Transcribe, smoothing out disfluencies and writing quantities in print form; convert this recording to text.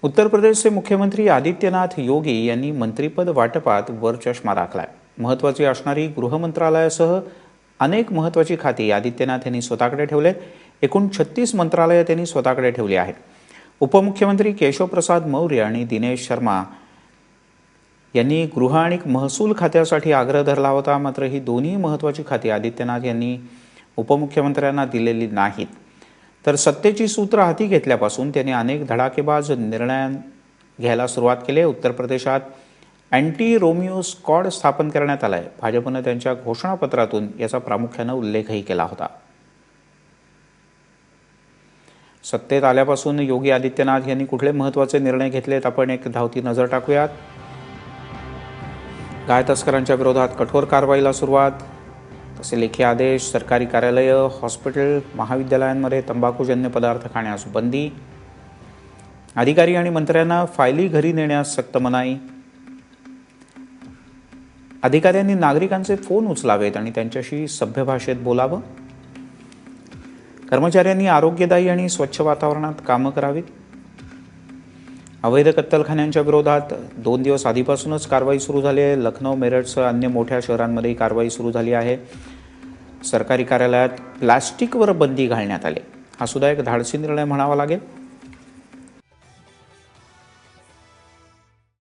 उत्तर प्रदेशचे मुख्यमंत्री आदित्यनाथ योगी यांनी मंत्रिपद वाटपात वरचष्मा राखलाय। महत्त्वाची असणारी गृह मंत्रालयासह अनेक महत्त्वाची खाती आदित्यनाथ यांनी स्वतःकडे ठेवले। एकूण 36 मंत्रालये त्यांनी स्वतःकडे ठेवली आहेत। उपमुख्यमंत्री केशव प्रसाद मौर्य आणि दिनेश शर्मा यांनी गृह आणि महसूल खात्यासाठी आग्रह धरला होता, मात्र ही दोन्ही महत्त्वाची खाती आदित्यनाथ यांनी उपमुख्यमंत्र्यांना दिलेली नाहीत। तर सत्तेची सूत्र हाती घेतल्यापासून त्यांनी अनेक धडाकेबाज निर्णय घ्यायला सुरुवात केली। उत्तर प्रदेशात अँटी रोमिओ स्क्वॉड स्थापन करण्यात आलाय। भाजपने त्यांच्या घोषणापत्रातून याचा प्रामुख्याने उल्लेखही केला होता। सत्तेत आल्यापासून योगी आदित्यनाथ यांनी कुठले महत्त्वाचे निर्णय घेतलेत, आपण एक धावती नजर टाकूयात। गाय तस्करांच्या विरोधात कठोर कारवाईला सुरुवात, तसे लेखी आदेश, सरकारी कार्यालय, हॉस्पिटल, महाविद्यालयांमध्ये तंबाखूजन्य पदार्थ खाण्यास बंदी, अधिकारी आणि मंत्र्यांना फायली घरी नेण्यास सक्त मनाई, अधिकाऱ्यांनी नागरिकांचे फोन उचलावेत आणि त्यांच्याशी सभ्य भाषेत बोलावं, कर्मचाऱ्यांनी आरोग्यदायी आणि स्वच्छ वातावरणात कामं करावीत, अवैध कत्तलखान्यांच्या विरोधात 2 दिवस आधीपासूनच कारवाई सुरू झाली आहे। लखनौ, मेरठसह अन्य मोठ्या शहरांमध्ये कारवाई सुरू झाली आहे। सरकारी कार्यालयात प्लास्टिकवर बंदी घालण्यात आली। हा सुद्धा एक धाडसी निर्णय म्हणावा लागेल।